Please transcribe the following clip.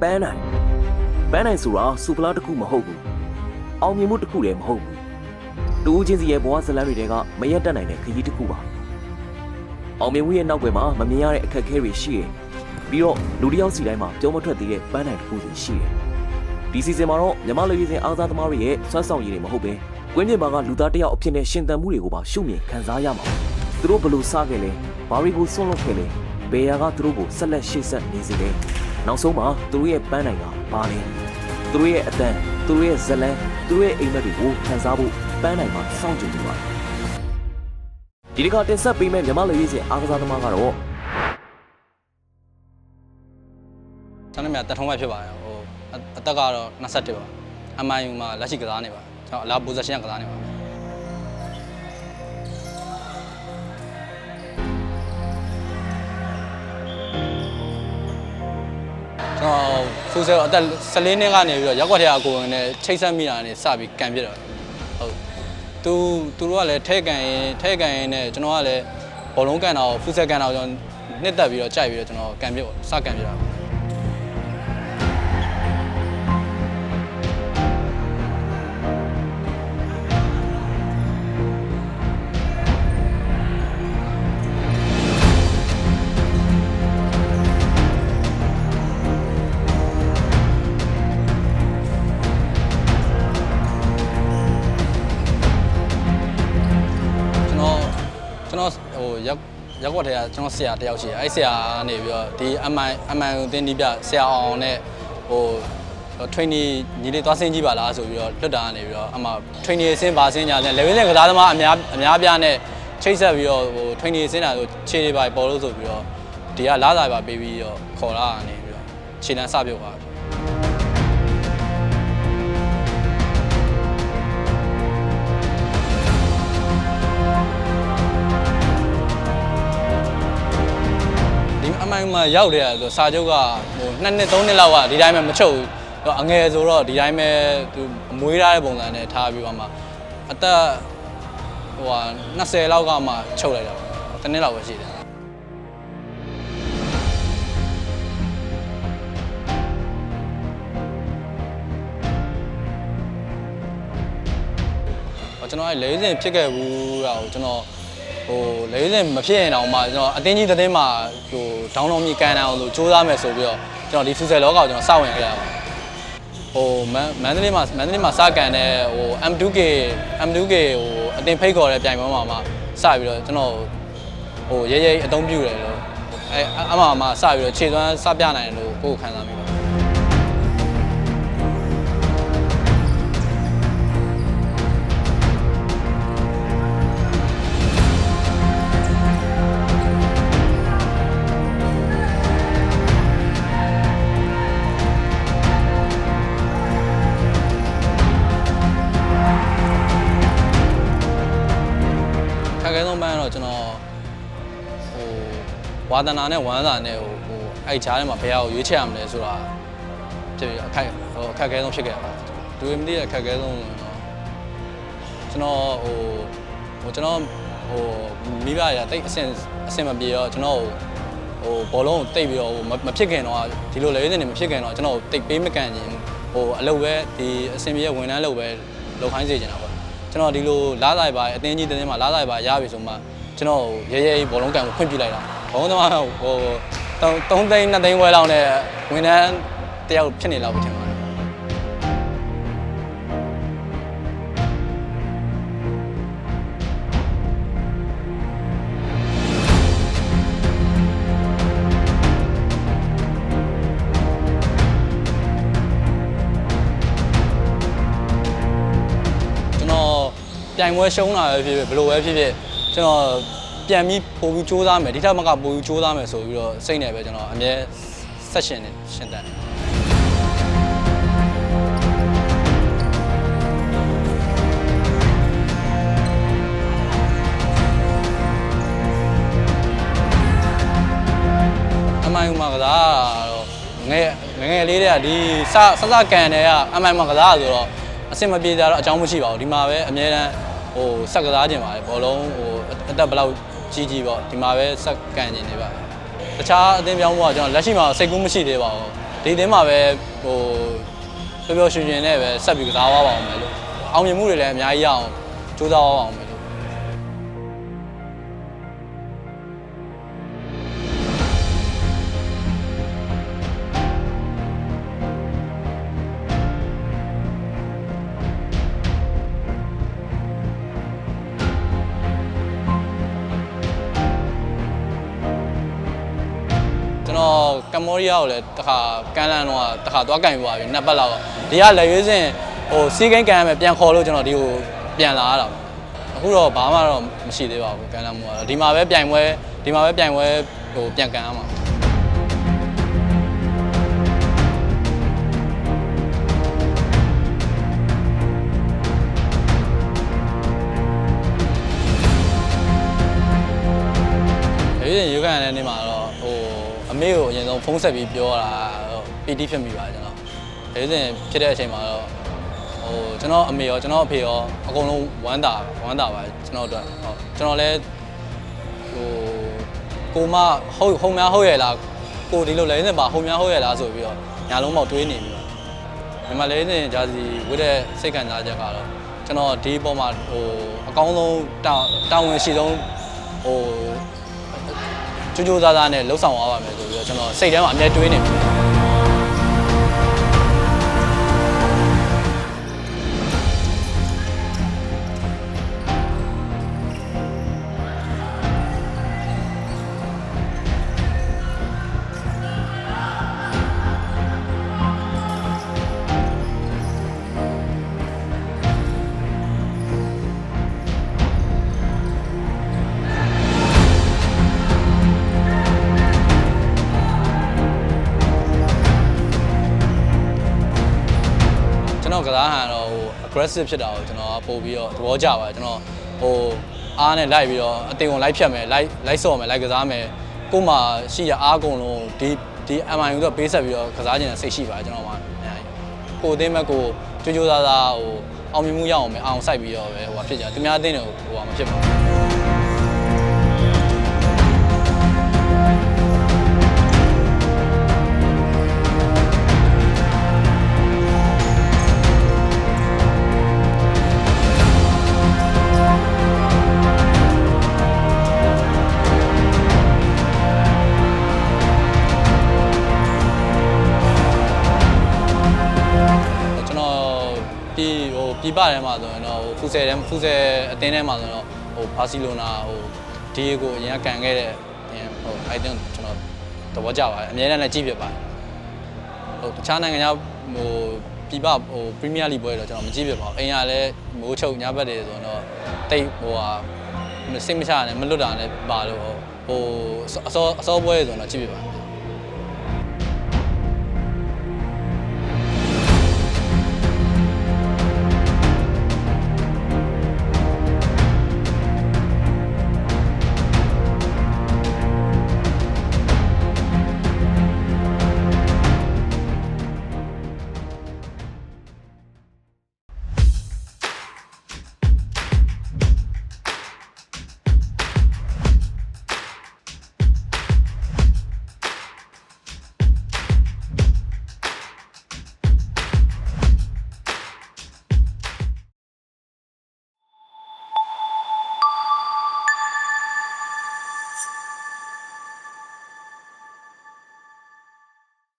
班奶，班奶说啊，苏布拉的苦么好苦，奥米木的苦嘞么好苦，都今是也不话是来瑞这个没有得奶奶可以的苦吧。奥米木也闹鬼嘛，没面样的开开瑞些，比如路里要是来嘛，就么出的嘞班奶的苦人些。第四节嘛咯，你妈类似阿扎的妈瑞算上一点么好呗。关键把个路大底下偏的现代木里个把修面看啥样嘛，都罗不路啥个嘞，把瑞个送落去嘞。贝亚个都罗ဆက်လက်ရှေ့ဆက်နေစေတယ်။နောက်ဆုံးမှာသူတို့ရဲ့ပန်းနိုင်ကပါလဲ။သူတို့ရဲ့အတန်၊သူတို့ရဲ့ဇလန်း၊သူတို့ရဲ့အိမ်မက်တွေကိုခံစားဖို့ပန်းနိုင်မှာစောင့်ကြည့်နေပါတယ်။ဒီတစ်ခါတင်ဆက်ပေးမယ့်မြန်မာလူကြီးစဉ်အားကစားသမားကတော့ကျွန်တော်များတထုံးပဲဖြစ်ပါတယ်။အသက်ကတော့21ပါ။ MIU မှာလက်ရှိကစားနေပါ။ကျွန်တော်အလား position ကစားနေပါ။ဖူးဆယ်အသက်14နှစ်ကနေပြီးတော့ရက်ွက်ထဲအကိုဝင်နဲ့ချိတ်ဆက်မိတာနဲ့စပြီးကန်ပြစ်တော့ဟုတ်သူတို့ကလည်းထဲကန်ရင်နဲ့ကျွန်တော်ကလည်းဘောလုံးကန်တာကိုဖူးဆယ်ကန်တာကိုကျွန်တော်နှစ်သက်ပြီးတော့ကြိုက်ပြီးတော့ကျွန်တော်ကန်ပြစ်စကန်ပြစ်တာကျွန်တော်ရက်ွက်ထဲကကျွန်တော်ဆရာတယောက်ရှိတယ်အဲ့ဆရာကနေပြီးတော့ဒီ MI ကိုသင်ဒီပြဆရာအောင်နဲ့training ညီလေးသွားဆင်းကြည့်ပါလားဆိုပြီးတော့လွတ်တာကနေပြီးတော့အမှ training ဆင်းပါဆင်းညာဆင်း level နဲ့ကစားသမားအများပြားနဲ့ချိတ်ဆက်ပြီးတော့training ဆင်းတာဆိုခြေတွေပါပေါ်လို့ဆိုပြီးတော့ဒီကလားစာပါပေးပြီးတော့ခေါ်လာကနေပြီးတော့ခြေလမ်းစပြုတ်သွားအမှန်မှရောက်တယ်ဆိုစာချုပ်က2နှစ်3နှစ်လောက်ကဒီတိုင်းပဲမချုပ်ဘူးအငယ်ဆိုတော့ဒီတိုင်းပဲသူအမွေးထားတဲ့ပုံစံနဲ့ထားပြီးတော့မှအသက်20လောက်ကမှချုပ်လိုက်တော့တစ်နှစ်လောက်ပဲရှိတယ်ကျွန်တော်40ဖြစ်ခဲ့ဘူးတာကိုကျွန်တော်40မဖြစ်ရင်တောင်မှကျွန်တော်အတင်းကြီးသတင်းမှာဒေါင်းလုံးမြကန်အောင်လို့စူးစမ်းမယ်ဆိုပြီးတော့ကျွန်တော်ဒီဖူဆယ်လောကကိုကျွန်တော်စဝင်ခဲ့ရပါတယ်မန္တလေးမှာစကန်တဲ့M2K အတင်းဖိတ်ခေါ်တဲ့ပြိုင်ပွဲမှာမှစပြီးတော့ကျွန်တော်ရဲအသုံးပြုတယ်လို့အမှစပြီးတော့ခြေသွမ်းစပြနိုင်တယ်လို့ကိုယ်ခံစားမိပါတယ်ကျွန်တော်ဝါသနာနဲ့ဝမ်းစာနဲ့အဲ့ကြားထဲမှာဘယ်ဟာကိုရွေးချယ်ရမလဲဆိုတာဖြစ်ပြီးအခက်အခဲဆုံးဖြစ်ခဲ့တာဒူမသိတဲ့အခက်အခဲဆုံးကျွန်တော်မိဘတွေကတိတ်အဆင်မပြေတော့ကျွန်တော်ဘောလုံးကိုတိတ်ပြီးတော့မဖြစ်ခင်တော့ဒီလိုလေနေမဖြစ်ခင်တော့ကျွန်တော်တိတ်ပေးမကန်ခြင်းအလုပ်ပဲဒီအဆင်ပြေရဲ့ဝန်ထမ်းလုပ်ပဲလုပ်ခိုင်းစေချင်တာပေါ့ကျွန်တော်ဒီလိုလားစာပါအတင်းကြီးတင်းမှာလားစာပါရပြီဆိုမှကျွန်တော်ရဲဘောလုံးကန်ကိုဖွင့်ပြလိုက်တာဘောလုံးသမား3သိန်း2သိန်းဝဲလောက်နဲ့ဝန်ထမ်းတယောက်ဖြစ်နေလောက်ပဲထင်ပါတယ်ပြိုင်ပွဲရှုံးတာပဲဖြစ်ဖြစ်ဘယ်လိုပဲဖြစ်ဖြစ်ကျွန်တော်ပြန်ပြီးပို့ပြီးစူးစမ်းမယ်ဒီထက်မကပို့ပြီးစူးစမ်းမယ်ဆိုပြီးတော့စိတ်နဲ့ပဲကျွန်တော်အမြဲဆက်ရှင်တန်အမိုင်မှာကစားတော့ငယ်လေးတွေကဒီစကန်တွေကအမိုင်မှာကစားဆိုတော့အဆင်မပြေကြတော့အကြောင်းမရှိပါဘူးဒီမှာပဲအများတန်းဆက်ကစားခြင်းပါတယ်ဘောလုံးအသက်ဘယ်လောက်ကြီးပေါ့ဒီမှာပဲဆက်ကန်နေနေပါတခြားအသင်းပြောင်းဖို့ကကျွန်တော်လက်ရှိမှာစိတ်ကူးမရှိသေးပါဘူး ဒီအသင်းမှာပဲဟိုပျော်ပျော်ရွှင်ရွှင်နဲ့ပဲဆက်ပြီးကစားသွားပါအောင်မယ်လို့အောင်မြင်မှုတွေလည်းအများကြီးရအောင်ကြိုးစားသွားပါအောင်မယ်လို့ကျွန်တော်ကမ္ဘောဒီးယားကိုလည်းတစ်ခါကန်လန်တော့တစ်ခါသွားကင်ပြသွားပြီနှစ်ပတ်လောက်ဒီကလက်ရွေးစင်ဟိုစီးကိန်းကန်ရမယ်ပြန်ခေါ်လို့ကျွန်တော်ဒီကိုပြန်လာရတာအခုတော့ဘာမှတော့မရှိသေးပါဘူးကန်လန်မို့ဒီမှာပဲပြိုင်ပွဲဟိုပြန်ကန်ရမှာရွေးကန်တဲ့နေ့မှာတော့ဟိုအမေကိုအရင်ဆုံးဖုန်းဆက်ပြီးပြောတာပီတီဖြစ်မိပါကျွန်တော်ရွေးစင်ဖြစ်တဲ့အချိန်မှာတော့ဟိုကျွန်တော်အမေရောကျွန်တော်အဖေရောအကုန်လုံးဝမ်းသာပါကျွန်တော်တို့ဟုတ်ကျွန်တော်လည်းဟိုကိုမဟုတ်များဟုတ်ရဲ့လားကိုဒီလိုလဲစင်ပါဟုတ်များဟုတ်ရဲ့လားဆိုပြီးတော့ညာလုံးပေါက်တွေးနေပြီးတော့မြန်မာလဲစင်ဂျာစီဝတ်တဲ့စိတ်ခံစားချက်ကတော့ကျွန်တော်ဒီပေါ်မှာဟိုအကောင်းဆုံးတောင်းဝင်ရှိဆုံးဟိုကြိုးစားနဲ့လှုပ်ဆောင်သွားပါမယ်ဆိုပြီးတော့ကျွန်တော်စိတ်ထဲမှာအမြဲတွေးနေပြီကစားဟန်တော့ဟို aggressive ဖြစ်တာကိုကျွန်တော်ပို့ပြီးတော့သဘောကျပါတယ်ကျွန်တော်ဟိုအားနဲ့လိုက်ပြီးတော့အတင်ကိုလိုက်ဖြတ်မယ်လိုက်ဆော့မယ်လိုက်ကစားမယ်ကို့မှာရှိရအားကုန်လုံးဒီ MIU တော့ပေးဆက်ပြီးတော့ကစားခြင်းနဲ့စိတ်ရှိပါတယ်ကျွန်တော်မှာကိုအသင်းမဲ့ကိုကြိုးစားဟိုအောင်မြင်မှုရအောင်မယ်အောင်စိုက်ပြီးတော့ပဲဟိုဖြစ်ကြသူများအသင်းတွေကိုဟိုမဖြစ်ပါဘူးပြပထဲမှာဆိုရင်တော့ဖူဆယ်အတင်းထဲမှာဆိုတော့ဟိုဘာစီလိုနာဟိုဒီကိုအရင်ကန်ခဲ့တဲ့ဟိုအဲ့တင်းကျွန်တော်သဘောကျပါတယ်အများနဲ့လည်းကြည့်ဖြစ်ပါတယ်ဟိုတခြားနိုင်ငံခြားဟိုပြပဟိုပရီးမီးယားလိပွဲတော့ကျွန်တော်မကြည့်ဖြစ်ပါဘူးအိမ်ကလည်းမိုးချုပ်ညဘက်တွေဆိုတော့တိတ်ဟိုဟာစိတ်မချနဲ့မလွတ်တာနဲ့ပါလို့ဟိုအစောပွဲဆိုတော့ကြည့်ဖြစ်ပါတယ်